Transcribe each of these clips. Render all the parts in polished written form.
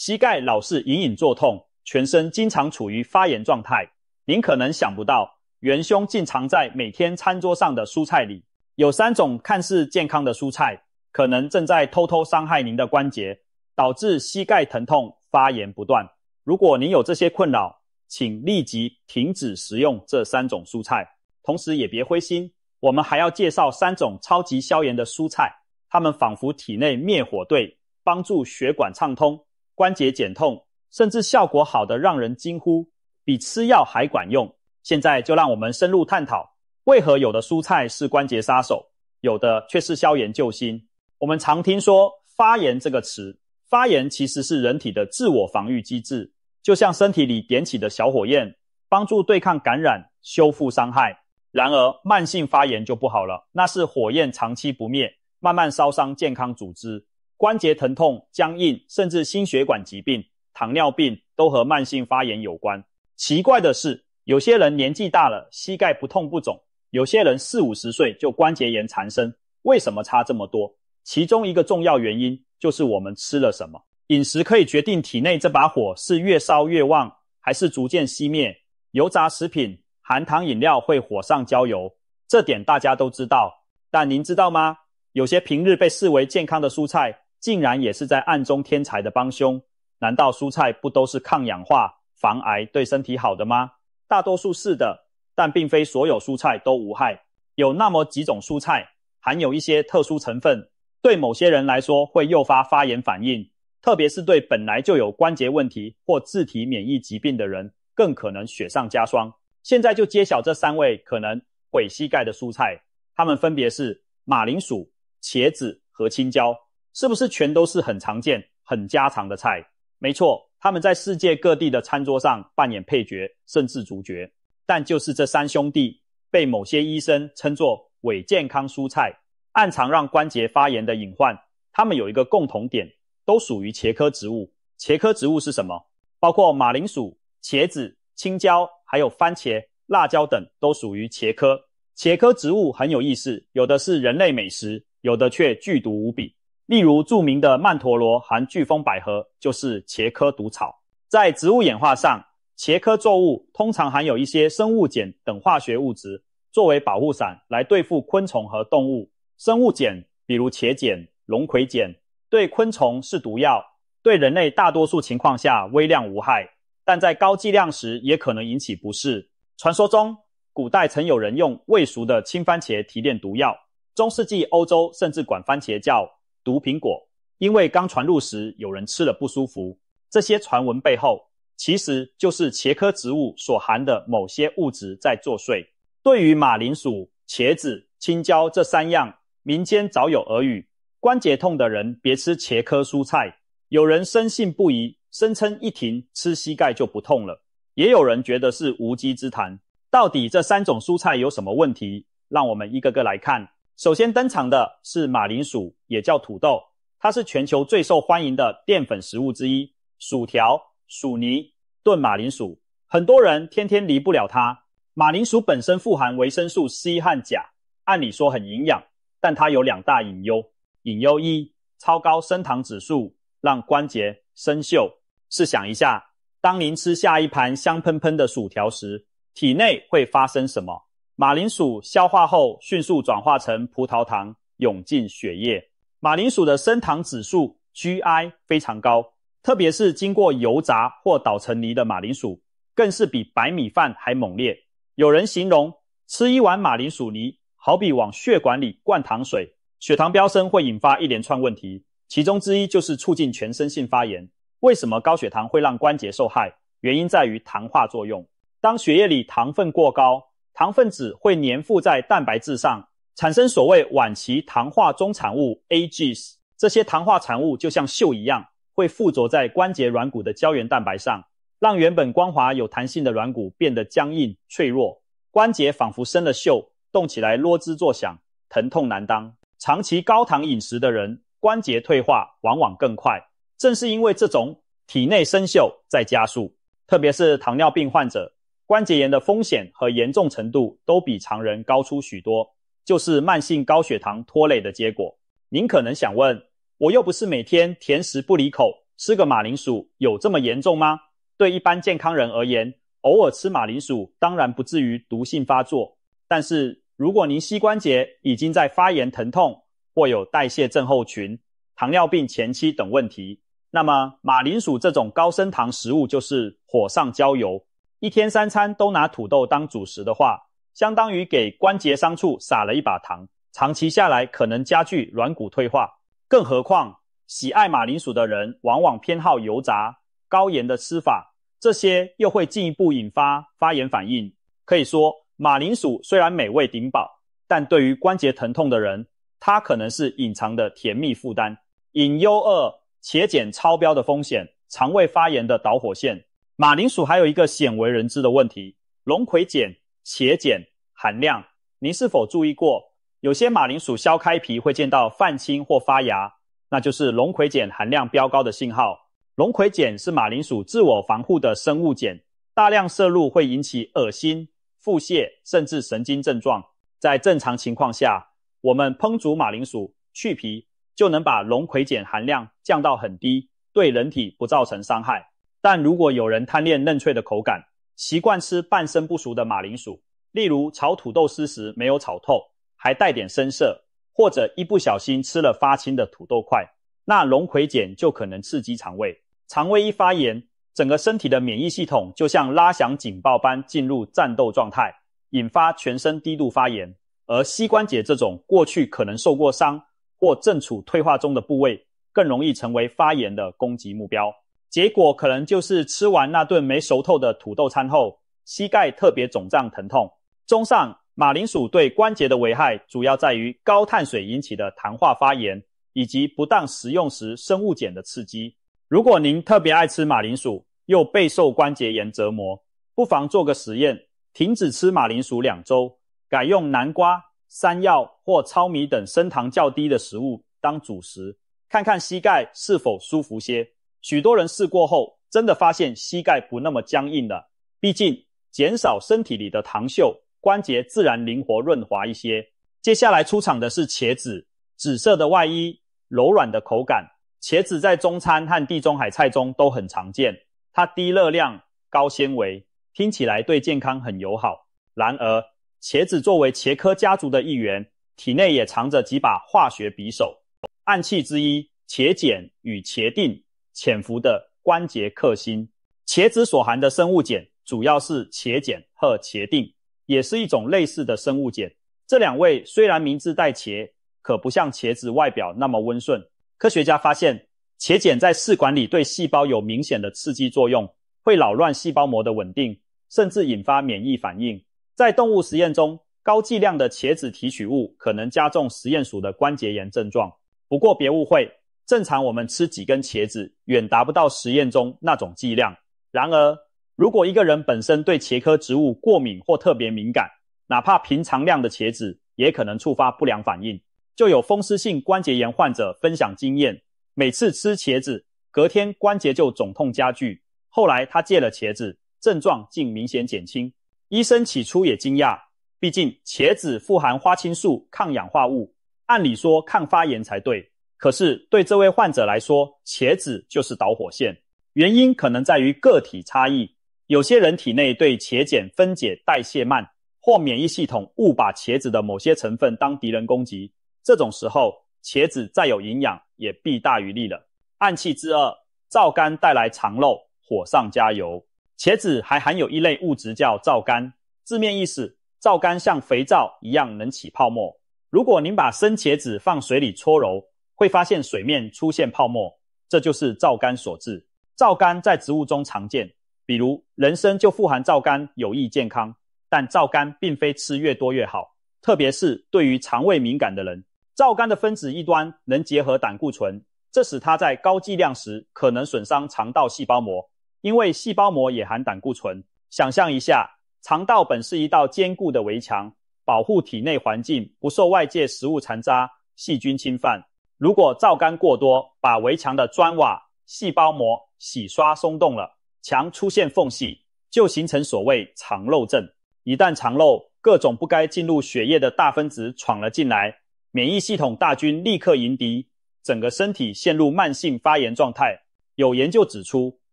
膝盖老是隐隐作痛，全身经常处于发炎状态，您可能想不到，元凶竟藏在每天餐桌上的蔬菜里。有3种看似健康的蔬菜，可能正在偷偷伤害您的关节，导致膝盖疼痛、发炎不断。如果您有这些困扰，请立即停止食用这3种蔬菜。同时也别灰心，我们还要介绍3种超级消炎的蔬菜，它们仿佛体内灭火队，帮助血管畅通，关节减痛，甚至效果好得让人惊呼，比吃药还管用。现在就让我们深入探讨，为何有的蔬菜是关节杀手，有的却是消炎救星。我们常听说发炎这个词，发炎其实是人体的自我防御机制，就像身体里点起的小火焰，帮助对抗感染，修复伤害。然而慢性发炎就不好了，那是火焰长期不灭，慢慢烧伤健康组织，关节疼痛、僵硬，甚至心血管疾病、糖尿病都和慢性发炎有关。奇怪的是，有些人年纪大了，膝盖不痛不肿，有些人40-50岁就关节炎缠身，为什么差这么多？其中一个重要原因就是我们吃了什么。饮食可以决定体内这把火是越烧越旺，还是逐渐熄灭。油炸食品、含糖饮料会火上浇油，这点大家都知道。但您知道吗？有些平日被视为健康的蔬菜，竟然也是在暗中添柴的帮凶。难道蔬菜不都是抗氧化、防癌、对身体好的吗？大多数是的，但并非所有蔬菜都无害。有那么几种蔬菜含有一些特殊成分，对某些人来说会诱发发炎反应，特别是对本来就有关节问题或自体免疫疾病的人，更可能雪上加霜。现在就揭晓这3位可能毁膝盖的蔬菜，它们分别是马铃薯、茄子和青椒。是不是全都是很常见、很家常的菜？没错，它们在世界各地的餐桌上扮演配角，甚至主角。但就是这3兄弟，被某些医生称作伪健康蔬菜，暗藏让关节发炎的隐患。它们有一个共同点，都属于茄科植物。茄科植物是什么？包括马铃薯、茄子、青椒，还有番茄、辣椒等都属于茄科。茄科植物很有意思，有的是人类美食，有的却剧毒无比。例如著名的曼陀罗含巨峰百合就是茄科毒草。在植物演化上，茄科作物通常含有一些生物碱等化学物质，作为保护伞来对付昆虫和动物。生物碱比如茄碱、龙葵碱，对昆虫是毒药，对人类大多数情况下微量无害，但在高剂量时也可能引起不适。传说中，古代曾有人用未熟的青番茄提炼毒药，中世纪欧洲甚至管番茄叫毒苹果，因为刚传入时有人吃了不舒服。这些传闻背后，其实就是茄科植物所含的某些物质在作祟。对于马铃薯、茄子、青椒这3样，民间早有耳语，关节痛的人别吃茄科蔬菜。有人深信不疑，声称一停吃膝盖就不痛了。也有人觉得是无稽之谈。到底这3种蔬菜有什么问题？让我们一个个来看。首先登场的是马铃薯，也叫土豆，它是全球最受欢迎的淀粉食物之一。薯条、薯泥、炖马铃薯，很多人天天离不了它。马铃薯本身富含维生素 C 和钾，按理说很营养，但它有2大隐忧。隐忧1，超高升糖指数，让关节生锈。试想一下，当您吃下一盘香喷喷的薯条时，体内会发生什么？马铃薯消化后迅速转化成葡萄糖，涌进血液。马铃薯的升糖指数 GI 非常高，特别是经过油炸或捣成泥的马铃薯，更是比白米饭还猛烈。有人形容，吃一碗马铃薯泥，好比往血管里灌糖水，血糖飙升会引发一连串问题，其中之一就是促进全身性发炎。为什么高血糖会让关节受害？原因在于糖化作用。当血液里糖分过高，糖分子会粘附在蛋白质上，产生所谓晚期糖化终产物 AGEs。 这些糖化产物就像锈一样，会附着在关节软骨的胶原蛋白上，让原本光滑有弹性的软骨变得僵硬脆弱，关节仿佛生了锈，动起来啰吱作响，疼痛难当。长期高糖饮食的人，关节退化往往更快，正是因为这种体内生锈在加速。特别是糖尿病患者，关节炎的风险和严重程度都比常人高出许多，就是慢性高血糖拖累的结果。您可能想问，我又不是每天甜食不离口，吃个马铃薯有这么严重吗？对一般健康人而言，偶尔吃马铃薯当然不至于毒性发作，但是如果您膝关节已经在发炎疼痛，或有代谢症候群、糖尿病前期等问题，那么马铃薯这种高升糖食物就是火上浇油。一天3餐都拿土豆当主食的话，相当于给关节伤处撒了一把糖，长期下来可能加剧软骨退化。更何况喜爱马铃薯的人往往偏好油炸、高盐的吃法，这些又会进一步引发发炎反应。可以说，马铃薯虽然美味顶饱，但对于关节疼痛的人，它可能是隐藏的甜蜜负担，隐忧2茄碱超标的风险，肠胃发炎的导火线。马铃薯还有一个鲜为人知的问题，龙葵碱、茄碱含量。您是否注意过，有些马铃薯削开皮会见到泛青或发芽，那就是龙葵碱含量飙高的信号。龙葵碱是马铃薯自我防护的生物碱，大量摄入会引起恶心、腹泻甚至神经症状。在正常情况下，我们烹煮马铃薯去皮就能把龙葵碱含量降到很低，对人体不造成伤害。但如果有人贪恋嫩脆的口感，习惯吃半生不熟的马铃薯，例如炒土豆丝时没有炒透，还带点生涩，或者一不小心吃了发青的土豆块，那龙葵碱就可能刺激肠胃。肠胃一发炎，整个身体的免疫系统就像拉响警报般进入战斗状态，引发全身低度发炎。而膝关节这种过去可能受过伤或正处退化中的部位，更容易成为发炎的攻击目标。结果可能就是吃完那顿没熟透的土豆餐后，膝盖特别肿胀疼痛。综上，马铃薯对关节的危害主要在于高碳水引起的糖化发炎，以及不当食用时生物碱的刺激。如果您特别爱吃马铃薯，又备受关节炎折磨，不妨做个实验，停止吃马铃薯2周，改用南瓜、山药或糙米等升糖较低的食物当主食，看看膝盖是否舒服些。许多人试过后，真的发现膝盖不那么僵硬了。毕竟减少身体里的糖锈，关节自然灵活润滑一些。接下来出场的是茄子，紫色的外衣，柔软的口感。茄子在中餐和地中海菜中都很常见，它低热量、高纤维，听起来对健康很友好。然而，茄子作为茄科家族的一员，体内也藏着几把化学匕首。暗器之一，茄碱与茄定潜伏的关节克星。茄子所含的生物碱主要是茄碱和茄定，也是一种类似的生物碱。这2位虽然名字带茄，可不像茄子外表那么温顺。科学家发现，茄碱在试管里对细胞有明显的刺激作用，会扰乱细胞膜的稳定，甚至引发免疫反应。在动物实验中，高剂量的茄子提取物可能加重实验鼠的关节炎症状。不过别误会，正常我们吃几根茄子远达不到实验中那种剂量。然而，如果一个人本身对茄科植物过敏或特别敏感，哪怕平常量的茄子也可能触发不良反应。就有风湿性关节炎患者分享经验，每次吃茄子，隔天关节就肿痛加剧。后来他戒了茄子，症状竟明显减轻。医生起初也惊讶，毕竟茄子富含花青素抗氧化物，按理说抗发炎才对。可是对这位患者来说，茄子就是导火线。原因可能在于个体差异，有些人体内对茄碱分解代谢慢，或免疫系统误把茄子的某些成分当敌人攻击。这种时候，茄子再有营养也弊大于利了。暗器之2，皂苷带来肠漏，火上加油。茄子还含有一类物质叫皂苷，字面意思，皂苷像肥皂一样能起泡沫。如果您把生茄子放水里搓揉，会发现水面出现泡沫，这就是皂苷所致。皂苷在植物中常见，比如人参就富含皂苷，有益健康。但皂苷并非吃越多越好，特别是对于肠胃敏感的人。皂苷的分子一端能结合胆固醇，这使它在高剂量时可能损伤肠道细胞膜，因为细胞膜也含胆固醇。想象一下，肠道本是一道坚固的围墙，保护体内环境不受外界食物残渣、细菌侵犯。如果皂苷过多，把围墙的砖瓦、细胞膜洗刷松动了，墙出现缝隙，就形成所谓肠漏症。一旦肠漏，各种不该进入血液的大分子闯了进来，免疫系统大军立刻迎敌，整个身体陷入慢性发炎状态。有研究指出，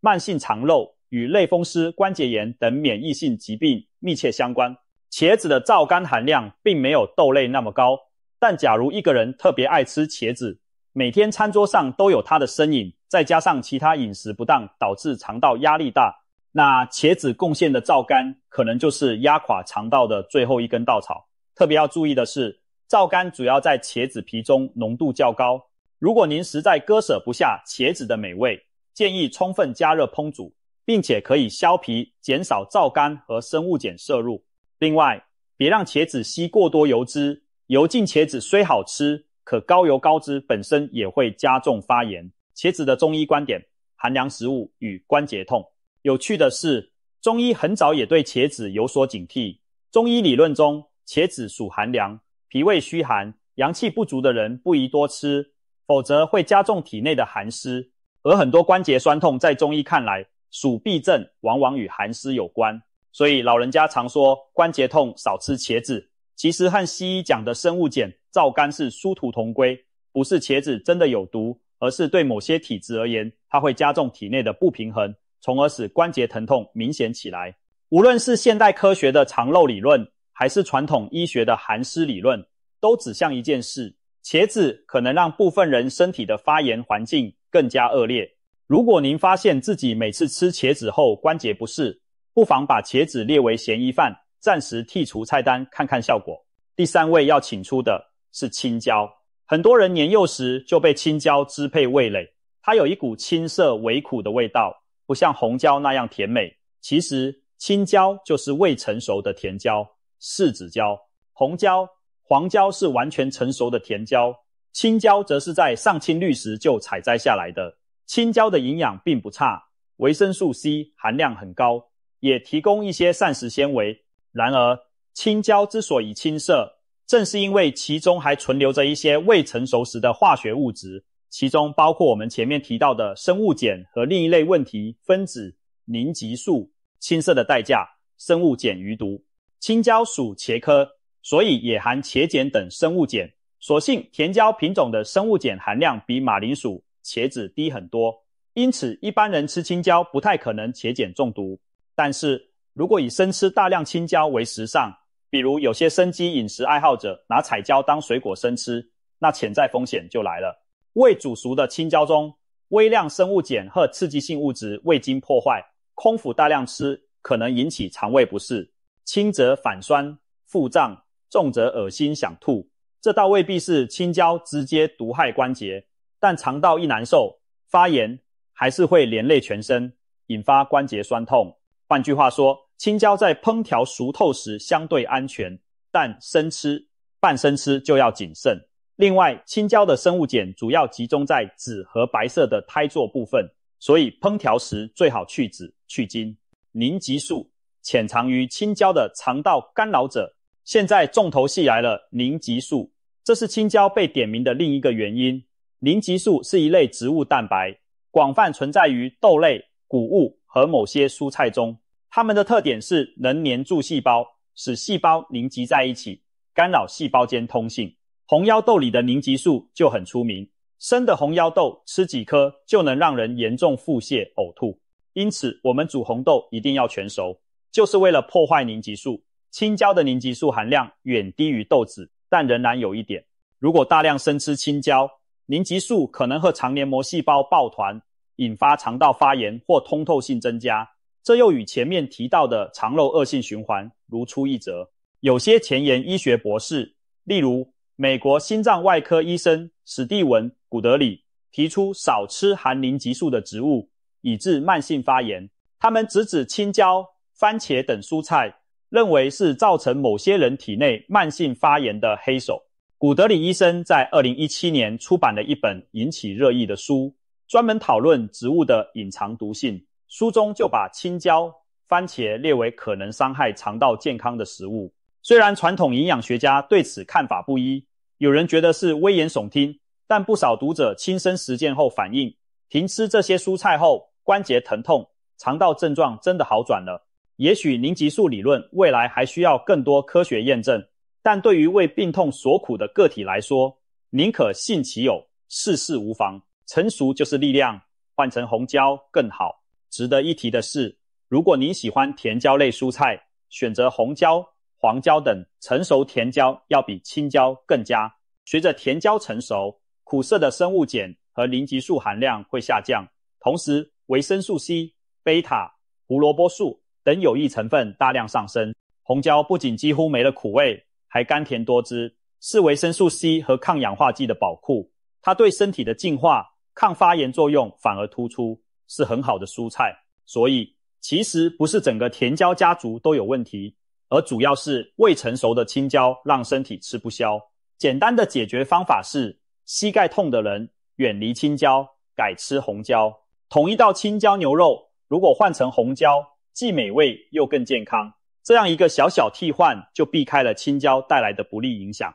慢性肠漏与类风湿关节炎等免疫性疾病密切相关。茄子的皂苷含量并没有豆类那么高，但假如一个人特别爱吃茄子，每天餐桌上都有它的身影，再加上其他饮食不当导致肠道压力大，那茄子贡献的皂苷可能就是压垮肠道的最后一根稻草。特别要注意的是，皂苷主要在茄子皮中浓度较高，如果您实在割舍不下茄子的美味，建议充分加热烹煮，并且可以削皮，减少皂苷和生物碱摄入。另外，别让茄子吸过多油脂，油浸茄子虽好吃，可高油高脂本身也会加重发炎。茄子的中医观点：寒凉食物与关节痛。有趣的是，中医很早也对茄子有所警惕。中医理论中，茄子属寒凉，脾胃虚寒、阳气不足的人不宜多吃，否则会加重体内的寒湿。而很多关节酸痛在中医看来，属痹症，往往与寒湿有关。所以老人家常说关节痛少吃茄子，其实和西医讲的生物碱、皂苷是殊途同归，不是茄子真的有毒，而是对某些体质而言，它会加重体内的不平衡，从而使关节疼痛明显起来。无论是现代科学的肠漏理论，还是传统医学的寒湿理论，都指向一件事：茄子可能让部分人身体的发炎环境更加恶劣。如果您发现自己每次吃茄子后关节不适，不妨把茄子列为嫌疑犯，暂时剔除菜单看看效果。第三位要请出的是青椒。很多人年幼时就被青椒支配味蕾，它有一股青涩微苦的味道，不像红椒那样甜美。其实青椒就是未成熟的甜椒，柿子椒。红椒、黄椒是完全成熟的甜椒，青椒则是在上青绿时就采摘下来的。青椒的营养并不差，维生素 C 含量很高，也提供一些膳食纤维。然而，青椒之所以青涩，正是因为其中还存留着一些未成熟时的化学物质，其中包括我们前面提到的生物碱和另一类问题分子凝集素。青色的代价，生物碱余毒。青椒属茄科，所以也含茄碱等生物碱。所幸甜椒品种的生物碱含量比马铃薯、茄子低很多，因此一般人吃青椒不太可能茄碱中毒。但是如果以生吃大量青椒为时尚，比如有些生机饮食爱好者拿彩椒当水果生吃，那潜在风险就来了。未煮熟的青椒中，微量生物碱和刺激性物质未经破坏，空腹大量吃可能引起肠胃不适，轻则反酸、腹胀，重则恶心想吐。这倒未必是青椒直接毒害关节，但肠道一难受，发炎还是会连累全身，引发关节酸痛。换句话说，青椒在烹调熟透时相对安全，但生吃、半生吃就要谨慎。另外，青椒的生物碱主要集中在紫和白色的胎座部分，所以烹调时最好去籽、去筋。凝集素潜藏于青椒的肠道干扰者，现在重头戏来了，凝集素。这是青椒被点名的另一个原因。凝集素是一类植物蛋白，广泛存在于豆类、谷物和某些蔬菜中。它们的特点是能黏住细胞，使细胞凝集在一起，干扰细胞间通信。红腰豆里的凝集素就很出名，生的红腰豆吃几颗就能让人严重腹泻、呕吐。因此我们煮红豆一定要全熟，就是为了破坏凝集素。青椒的凝集素含量远低于豆子，但仍然有一点，如果大量生吃青椒，凝集素可能和肠黏膜细胞抱团，引发肠道发炎或通透性增加，这又与前面提到的肠漏恶性循环如出一辙。有些前沿医学博士，例如美国心脏外科医生史蒂文·古德里，提出少吃含凝集素的植物，以致慢性发炎。他们直指青椒、番茄等蔬菜，认为是造成某些人体内慢性发炎的黑手。古德里医生在2017年出版了一本引起热议的书，专门讨论植物的隐藏毒性。书中就把青椒、番茄列为可能伤害肠道健康的食物。虽然传统营养学家对此看法不一，有人觉得是危言耸听，但不少读者亲身实践后反映，停吃这些蔬菜后，关节疼痛、肠道症状真的好转了。也许凝集素理论未来还需要更多科学验证，但对于为病痛所苦的个体来说，宁可信其有，试试无妨。成熟就是力量，换成红椒更好。值得一提的是，如果您喜欢甜椒类蔬菜，选择红椒、黄椒等成熟甜椒要比青椒更佳。随着甜椒成熟，苦涩的生物碱和磷激素含量会下降，同时维生素 C、贝塔、胡萝卜素等有益成分大量上升。红椒不仅几乎没了苦味，还甘甜多汁，是维生素 C 和抗氧化剂的宝库。它对身体的净化、抗发炎作用反而突出，是很好的蔬菜。所以其实不是整个甜椒家族都有问题，而主要是未成熟的青椒让身体吃不消。简单的解决方法是，膝盖痛的人远离青椒，改吃红椒。同一道青椒牛肉，如果换成红椒，既美味又更健康。这样一个小小替换，就避开了青椒带来的不利影响。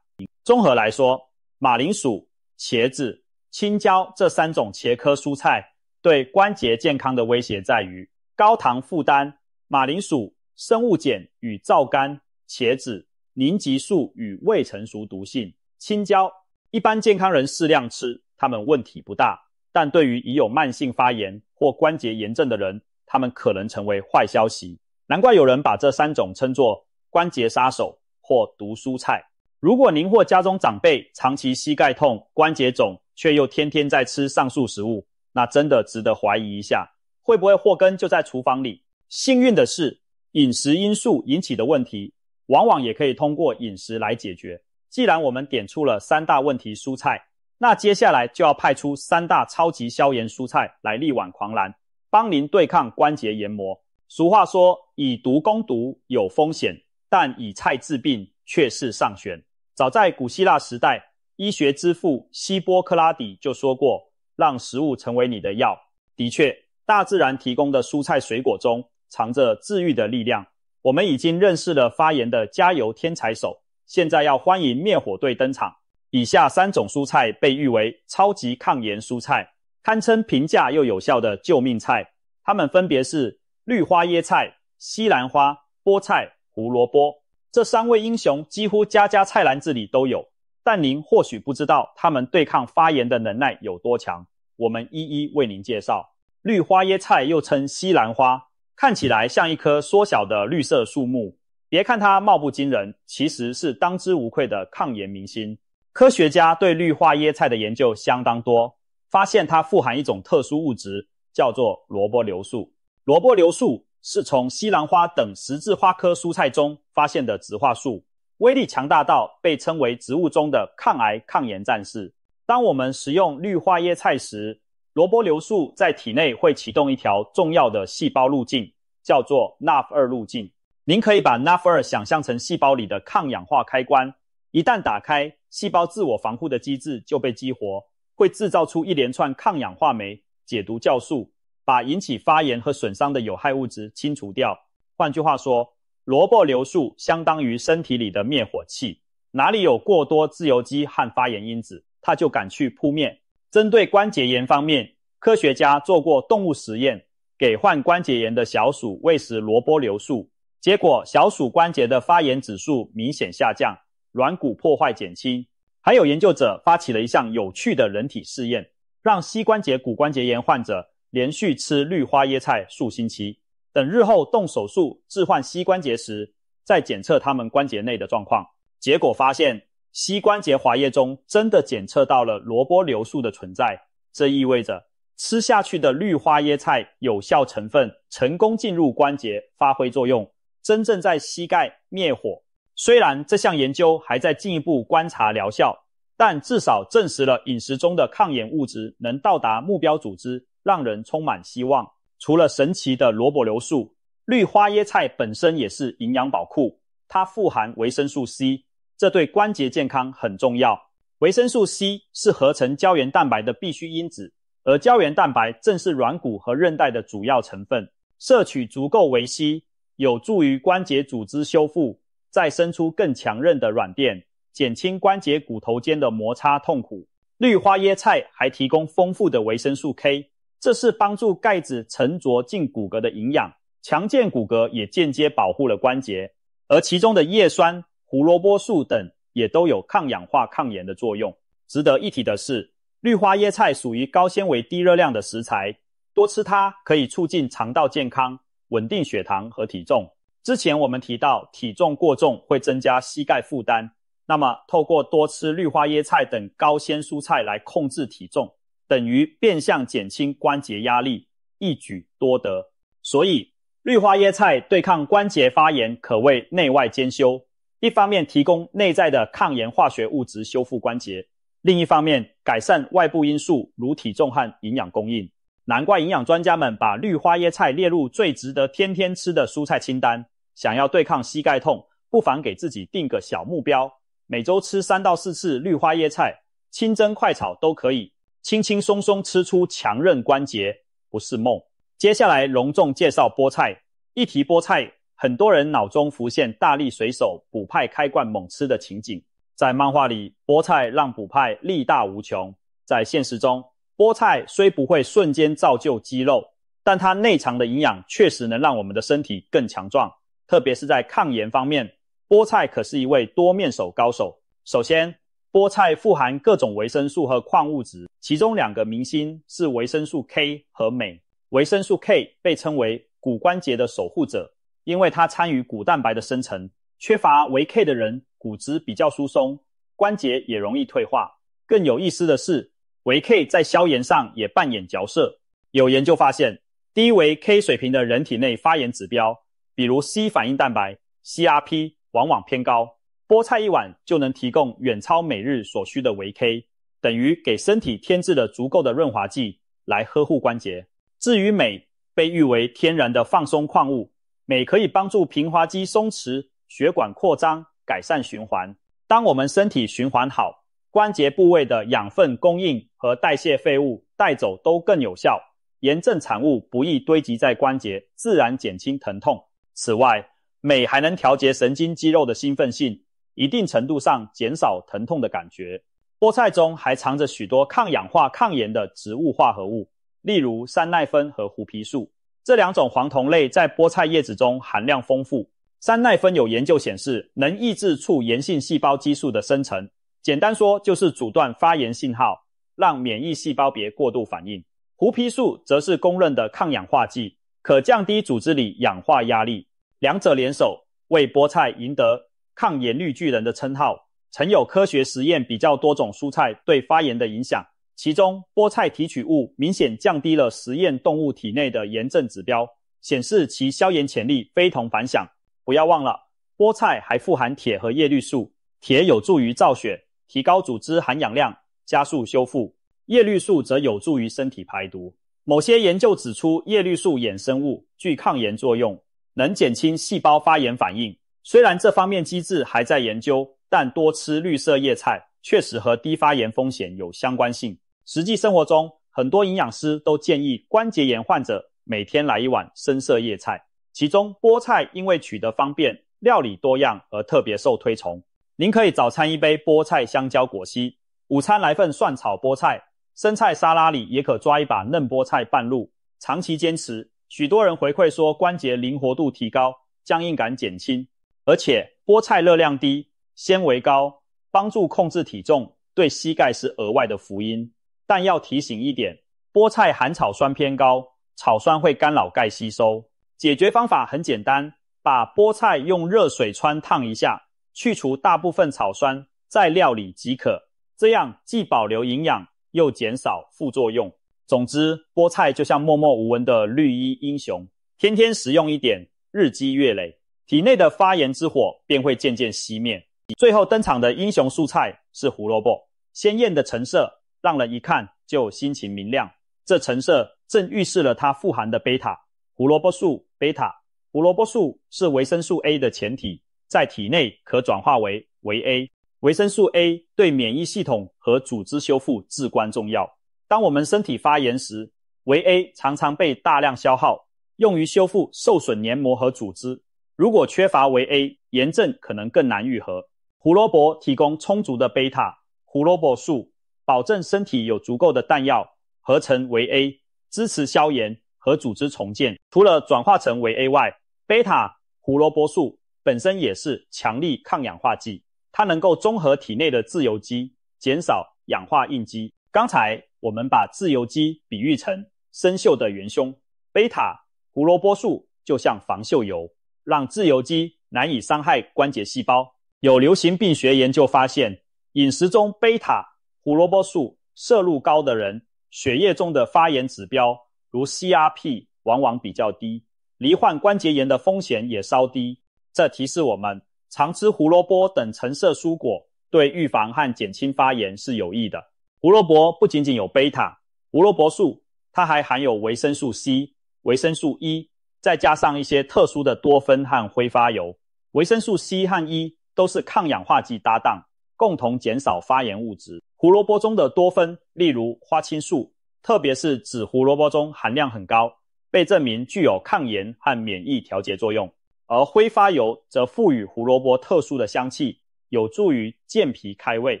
综合来说，马铃薯、茄子、青椒这3种茄科蔬菜对关节健康的威胁在于高糖负担、马铃薯、生物碱与皂苷、茄子、凝集素与未成熟毒性。青椒一般健康人适量吃，它们问题不大，但对于已有慢性发炎或关节炎症的人，它们可能成为坏消息。难怪有人把这3种称作关节杀手或毒蔬菜。如果您或家中长辈长期膝盖痛、关节肿，却又天天在吃上述食物，那真的值得怀疑一下，会不会祸根就在厨房里？幸运的是，饮食因素引起的问题往往也可以通过饮食来解决。既然我们点出了3大问题蔬菜，那接下来就要派出3大超级消炎蔬菜来力挽狂澜，帮您对抗关节炎魔。俗话说，以毒攻毒有风险，但以菜治病却是上选。早在古希腊时代，医学之父希波克拉底就说过，让食物成为你的药。的确，大自然提供的蔬菜水果中藏着治愈的力量。我们已经认识了发炎的加油天才手，现在要欢迎灭火队登场。以下3种蔬菜被誉为超级抗炎蔬菜，堪称平价又有效的救命菜。它们分别是绿花椰菜、西兰花、菠菜、胡萝卜。这3位英雄几乎家家菜篮子里都有，但您或许不知道它们对抗发炎的能耐有多强。我们一一为您介绍。绿花椰菜又称西兰花，看起来像一棵缩小的绿色树木。别看它貌不惊人，其实是当之无愧的抗炎明星。科学家对绿花椰菜的研究相当多，发现它富含一种特殊物质，叫做萝卜硫素。萝卜硫素是从西兰花等十字花科蔬菜中发现的植化素，威力强大到被称为植物中的抗癌抗炎战士。当我们食用绿花椰菜时，萝卜硫素在体内会启动一条重要的细胞路径，叫做 NAF2 路径。您可以把 NAF2 想象成细胞里的抗氧化开关，一旦打开，细胞自我防护的机制就被激活，会制造出一连串抗氧化酶、解毒酵素，把引起发炎和损伤的有害物质清除掉。换句话说，萝卜硫素相当于身体里的灭火器，哪里有过多自由基和发炎因子，它就赶去扑灭。针对关节炎方面，科学家做过动物实验，给患关节炎的小鼠喂食萝卜硫素，结果小鼠关节的发炎指数明显下降，软骨破坏减轻。还有研究者发起了一项有趣的人体试验，让膝关节骨关节炎患者连续吃绿花椰菜数星期，等日后动手术置换膝关节时，再检测他们关节内的状况。结果发现，膝关节滑液中真的检测到了萝卜硫素的存在。这意味着吃下去的绿花椰菜有效成分成功进入关节发挥作用，真正在膝盖灭火。虽然这项研究还在进一步观察疗效，但至少证实了饮食中的抗炎物质能到达目标组织，让人充满希望。除了神奇的萝卜硫素，绿花椰菜本身也是营养宝库，它富含维生素 C， 这对关节健康很重要。维生素 C 是合成胶原蛋白的必需因子，而胶原蛋白正是软骨和韧带的主要成分。摄取足够维 C， 有助于关节组织修复，再生出更强韧的软垫，减轻关节骨头间的摩擦痛苦。绿花椰菜还提供丰富的维生素 K， 这是帮助钙质沉着进骨骼的营养，强健骨骼也间接保护了关节。而其中的叶酸、胡萝卜素等也都有抗氧化抗炎的作用。值得一提的是，绿花椰菜属于高纤维低热量的食材，多吃它可以促进肠道健康，稳定血糖和体重。之前我们提到体重过重会增加膝盖负担，那么透过多吃绿花椰菜等高纤蔬菜来控制体重，等于变相减轻关节压力，一举多得。所以绿花椰菜对抗关节发炎可谓内外兼修，一方面提供内在的抗炎化学物质修复关节，另一方面改善外部因素如体重和营养供应。难怪营养专家们把绿花椰菜列入最值得天天吃的蔬菜清单。想要对抗膝盖痛，不妨给自己定个小目标，每周吃3到4次绿花椰菜，清蒸快炒都可以，轻轻松松吃出强韧关节，不是梦。接下来隆重介绍菠菜。一提菠菜，很多人脑中浮现大力水手补派开罐猛吃的情景。在漫画里，菠菜让补派力大无穷。在现实中，菠菜虽不会瞬间造就肌肉，但它内藏的营养确实能让我们的身体更强壮。特别是在抗炎方面，菠菜可是一位多面手高手。首先，菠菜富含各种维生素和矿物质，其中2个明星是维生素 K 和镁。维生素 K 被称为骨关节的守护者，因为它参与骨蛋白的生成。缺乏维 K 的人，骨质比较疏松，关节也容易退化。更有意思的是，维 K 在消炎上也扮演角色。有研究发现，低维 K 水平的人体内发炎指标，比如 C 反应蛋白 CRP 往往偏高，菠菜一碗就能提供远超每日所需的维 K， 等于给身体添置了足够的润滑剂来呵护关节。至于镁，被誉为天然的放松矿物，镁可以帮助平滑肌松弛、血管扩张、改善循环。当我们身体循环好，关节部位的养分供应和代谢废物带走都更有效，炎症产物不易堆积在关节，自然减轻疼痛。此外，镁还能调节神经肌肉的兴奋性，一定程度上减少疼痛的感觉。菠菜中还藏着许多抗氧化抗炎的植物化合物，例如山奈酚和胡皮素。这2种黄酮类在菠菜叶子中含量丰富。山奈酚有研究显示能抑制促炎性细胞激素的生成，简单说就是阻断发炎信号，让免疫细胞别过度反应。胡皮素则是公认的抗氧化剂，可降低组织里氧化压力。2者联手，为菠菜赢得抗炎绿巨人的称号。曾有科学实验比较多种蔬菜对发炎的影响，其中菠菜提取物明显降低了实验动物体内的炎症指标，显示其消炎潜力非同凡响。不要忘了，菠菜还富含铁和叶绿素，铁有助于造血，提高组织含氧量，加速修复；叶绿素则有助于身体排毒。某些研究指出，叶绿素衍生物具抗炎作用，能减轻细胞发炎反应。虽然这方面机制还在研究，但多吃绿色叶菜确实和低发炎风险有相关性。实际生活中，很多营养师都建议关节炎患者每天来一碗深色叶菜，其中菠菜因为取得方便，料理多样而特别受推崇。您可以早餐一杯菠菜香蕉果昔，午餐来份蒜炒菠菜，生菜沙拉里也可抓一把嫩菠菜拌入。长期坚持，许多人回馈说关节灵活度提高，僵硬感减轻，而且菠菜热量低，纤维高，帮助控制体重，对膝盖是额外的福音。但要提醒一点，菠菜含草酸偏高，草酸会干扰钙吸收。解决方法很简单，把菠菜用热水汆烫一下，去除大部分草酸，再料理即可。这样既保留营养，又减少副作用。总之，菠菜就像默默无闻的绿衣英雄，天天食用一点，日积月累，体内的发炎之火便会渐渐熄灭。最后登场的英雄蔬菜是胡萝卜，鲜艳的橙色让人一看就心情明亮。这橙色正预示了它富含的贝塔。胡萝卜素、贝塔。胡萝卜素是维生素 A 的前体，在体内可转化为维 A。维生素 A 对免疫系统和组织修复至关重要。当我们身体发炎时，维 A 常常被大量消耗，用于修复受损黏膜和组织。如果缺乏维 A， 炎症可能更难愈合。胡萝卜提供充足的贝塔、胡萝卜素，保证身体有足够的弹药合成维 A， 支持消炎和组织重建。除了转化成维 A 外，贝塔胡萝卜素本身也是强力抗氧化剂，它能够中和体内的自由基，减少氧化应激。刚才我们把自由基比喻成生锈的元凶。贝塔胡萝卜素就像防锈油，让自由基难以伤害关节细胞。有流行病学研究发现，饮食中贝塔胡萝卜素摄入高的人，血液中的发炎指标如 CRP 往往比较低，罹患关节炎的风险也稍低。这提示我们，常吃胡萝卜等橙色蔬果对预防和减轻发炎是有益的。胡萝卜不仅仅有贝塔胡萝卜素，它还含有维生素 C、维生素 E， 再加上一些特殊的多酚和挥发油。维生素 C 和 E 都是抗氧化剂搭档，共同减少发炎物质。胡萝卜中的多酚，例如花青素，特别是紫胡萝卜中含量很高，被证明具有抗炎和免疫调节作用。而挥发油则赋予胡萝卜特殊的香气，有助于健脾开胃。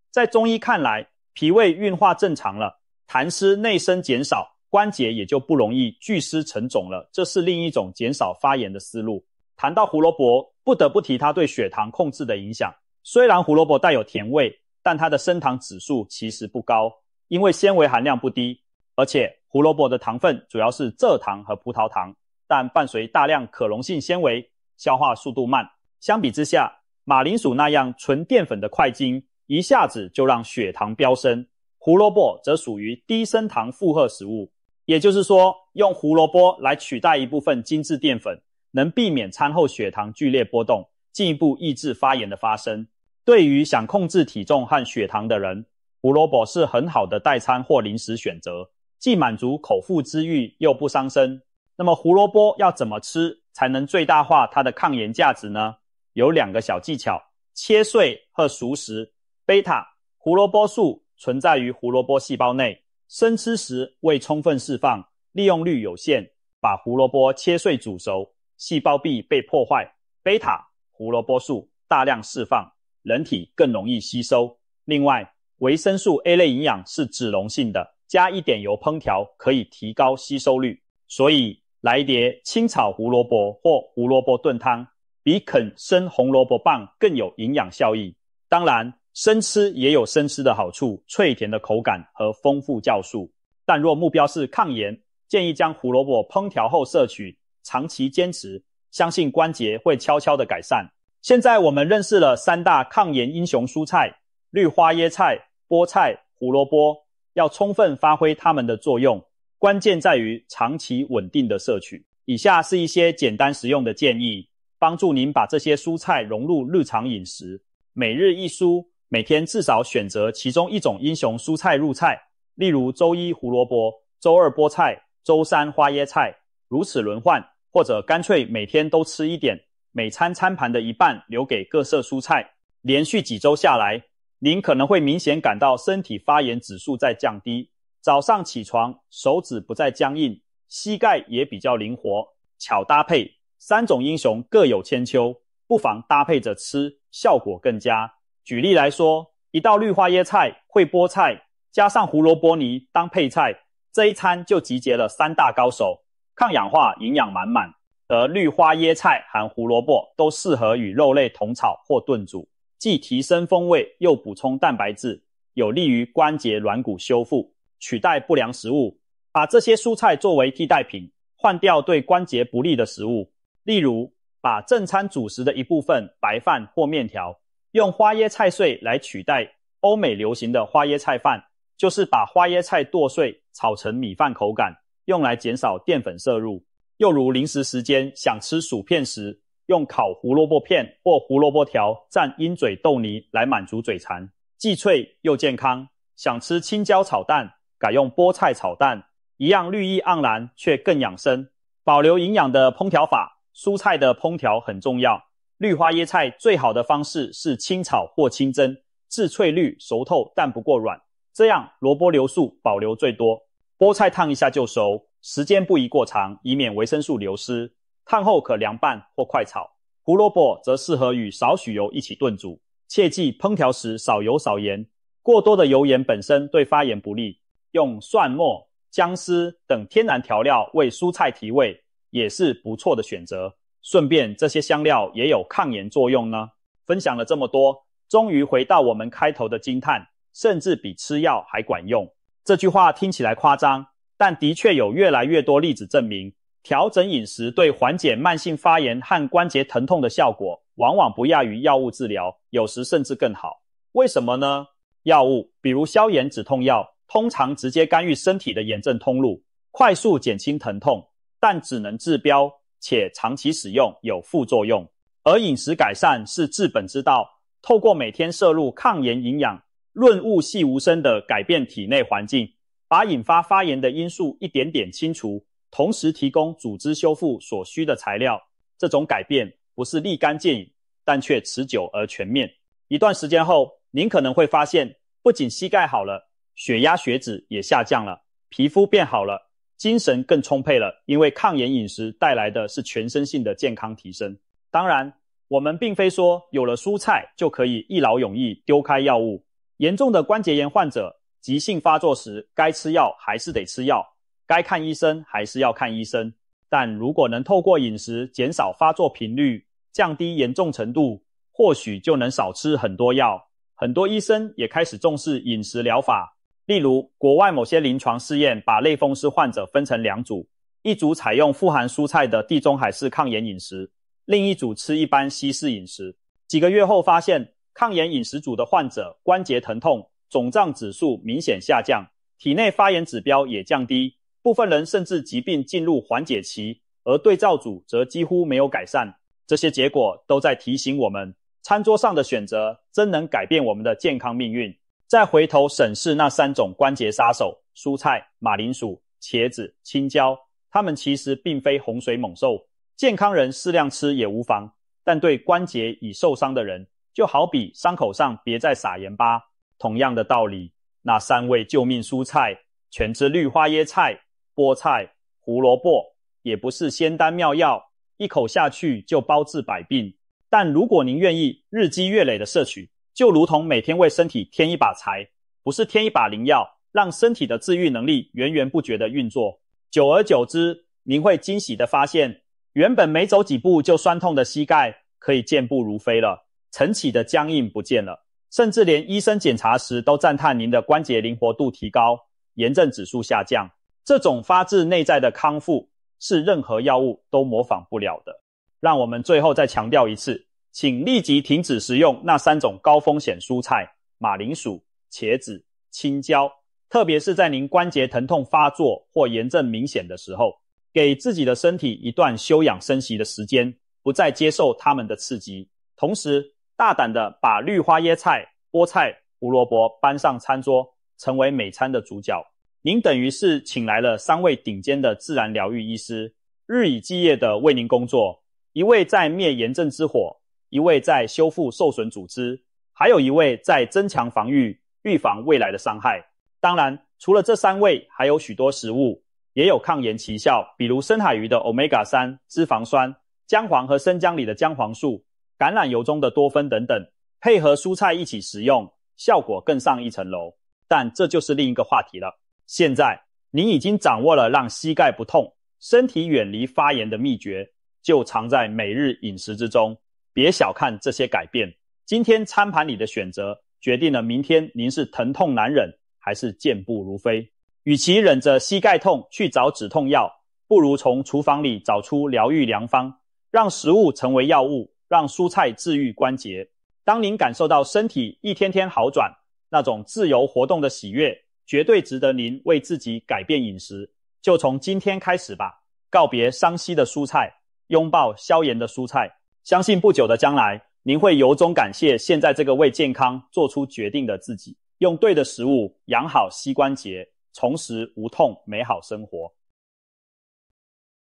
在中医看来，脾胃运化正常了，痰湿内生减少，关节也就不容易聚湿成肿了，这是另一种减少发炎的思路。谈到胡萝卜，不得不提它对血糖控制的影响。虽然胡萝卜带有甜味，但它的升糖指数其实不高，因为纤维含量不低，而且胡萝卜的糖分主要是蔗糖和葡萄糖，但伴随大量可溶性纤维，消化速度慢。相比之下，马铃薯那样纯淀粉的快精一下子就让血糖飙升，胡萝卜则属于低升糖负荷食物，也就是说，用胡萝卜来取代一部分精致淀粉，能避免餐后血糖剧烈波动，进一步抑制发炎的发生。对于想控制体重和血糖的人，胡萝卜是很好的代餐或零食选择，既满足口腹之欲又不伤身。那么胡萝卜要怎么吃才能最大化它的抗炎价值呢？有2个小技巧：切碎和熟食。贝塔胡萝卜素存在于胡萝卜细胞内，生吃时未充分释放，利用率有限，把胡萝卜切碎煮熟，细胞壁被破坏，贝塔胡萝卜素大量释放，人体更容易吸收。另外，维生素 A 类营养是脂溶性的，加一点油烹调可以提高吸收率，所以来一碟清炒胡萝卜或胡萝卜炖汤，比啃生红萝卜棒更有营养效益。当然，生吃也有生吃的好处，脆甜的口感和丰富酵素。但若目标是抗炎，建议将胡萝卜烹调后摄取，长期坚持，相信关节会悄悄的改善。现在我们认识了3大抗炎英雄蔬菜：绿花椰菜、菠菜、胡萝卜，要充分发挥它们的作用，关键在于长期稳定的摄取。以下是一些简单实用的建议，帮助您把这些蔬菜融入日常饮食。每日一蔬，每天至少选择其中一种英雄蔬菜入菜，例如周1胡萝卜，周2菠菜，周3花椰菜，如此轮换，或者干脆每天都吃一点，每餐餐盘的一半留给各色蔬菜。连续几周下来，您可能会明显感到身体发炎指数在降低，早上起床手指不再僵硬，膝盖也比较灵活。巧搭配，3种英雄各有千秋，不妨搭配着吃，效果更佳。举例来说，一道绿花椰菜烩菠菜加上胡萝卜泥当配菜，这一餐就集结了3大高手，抗氧化营养满满。而绿花椰菜和胡萝卜都适合与肉类同炒或炖煮，既提升风味又补充蛋白质，有利于关节软骨修复，取代不良食物。把这些蔬菜作为替代品，换掉对关节不利的食物，例如把正餐主食的一部分白饭或面条，用花椰菜碎来取代欧美流行的花椰菜饭，就是把花椰菜剁碎炒成米饭口感，用来减少淀粉摄入。又如零食时间想吃薯片时，用烤胡萝卜片或胡萝卜条蘸鹰嘴豆泥来满足嘴馋，既脆又健康。想吃青椒炒蛋，改用菠菜炒蛋，一样绿意盎然，却更养生。保留营养的烹调法，蔬菜的烹调很重要。绿花椰菜最好的方式是清炒或清蒸，至翠绿熟透但不过软，这样萝卜流速保留最多。菠菜烫一下就熟，时间不宜过长，以免维生素流失。烫后可凉拌或快炒。胡萝卜则适合与少许油一起炖煮，切记烹调时少油少盐，过多的油盐本身对发炎不利。用蒜末、姜丝等天然调料为蔬菜提味，也是不错的选择。顺便，这些香料也有抗炎作用呢。分享了这么多，终于回到我们开头的惊叹，甚至比吃药还管用。这句话听起来夸张，但的确有越来越多例子证明，调整饮食对缓解慢性发炎和关节疼痛的效果，往往不亚于药物治疗，有时甚至更好。为什么呢？药物，比如消炎止痛药，通常直接干预身体的炎症通路，快速减轻疼痛，但只能治标，且长期使用有副作用。而饮食改善是治本之道，透过每天摄入抗炎营养，润物细无声地改变体内环境，把引发发炎的因素一点点清除，同时提供组织修复所需的材料。这种改变不是立竿见影，但却持久而全面。一段时间后，您可能会发现，不仅膝盖好了，血压血脂也下降了，皮肤变好了，精神更充沛了，因为抗炎饮食带来的是全身性的健康提升。当然，我们并非说有了蔬菜就可以一劳永逸丢开药物。严重的关节炎患者，急性发作时该吃药还是得吃药，该看医生还是要看医生。但如果能透过饮食减少发作频率，降低严重程度，或许就能少吃很多药。很多医生也开始重视饮食疗法，例如国外某些临床试验把类风湿患者分成2组，一组采用富含蔬菜的地中海式抗炎饮食，另一组吃一般西式饮食。几个月后发现，抗炎饮食组的患者关节疼痛、肿胀指数明显下降，体内发炎指标也降低，部分人甚至疾病进入缓解期，而对照组则几乎没有改善。这些结果都在提醒我们，餐桌上的选择真能改变我们的健康命运。再回头审视那3种关节杀手，蔬菜、马铃薯、茄子、青椒，它们其实并非洪水猛兽，健康人适量吃也无妨，但对关节已受伤的人，就好比伤口上别再撒盐巴。同样的道理，那3味救命蔬菜，全枝绿花椰菜、菠菜、胡萝卜，也不是仙丹妙药，一口下去就包治百病。但如果您愿意日积月累的摄取，就如同每天为身体添一把柴，不是添一把灵药，让身体的治愈能力源源不绝的运作。久而久之，您会惊喜的发现，原本没走几步就酸痛的膝盖，可以健步如飞了，晨起的僵硬不见了，甚至连医生检查时都赞叹您的关节灵活度提高，炎症指数下降。这种发自内在的康复，是任何药物都模仿不了的。让我们最后再强调一次，请立即停止食用那3种高风险蔬菜，马铃薯、茄子、青椒，特别是在您关节疼痛发作或炎症明显的时候，给自己的身体一段休养生息的时间，不再接受它们的刺激。同时，大胆的把绿花椰菜、菠菜、胡萝卜搬上餐桌，成为每餐的主角。您等于是请来了3位顶尖的自然疗愈医师，日以继夜的为您工作。一位在灭炎症之火，一位在修复受损组织，还有一位在增强防御，预防未来的伤害。当然，除了这3位，还有许多食物也有抗炎奇效，比如深海鱼的 Omega-3 脂肪酸、姜黄和生姜里的姜黄素、橄榄油中的多酚等等，配合蔬菜一起食用，效果更上一层楼。但这就是另一个话题了。现在您已经掌握了让膝盖不痛、身体远离发炎的秘诀，就藏在每日饮食之中。别小看这些改变，今天餐盘里的选择，决定了明天您是疼痛难忍，还是健步如飞。与其忍着膝盖痛去找止痛药，不如从厨房里找出疗愈良方，让食物成为药物，让蔬菜治愈关节。当您感受到身体一天天好转，那种自由活动的喜悦，绝对值得您为自己改变饮食。就从今天开始吧，告别伤膝的蔬菜，拥抱消炎的蔬菜。相信不久的将来，您会由衷感谢现在这个为健康做出决定的自己，用对的食物养好膝关节，重拾无痛美好生活。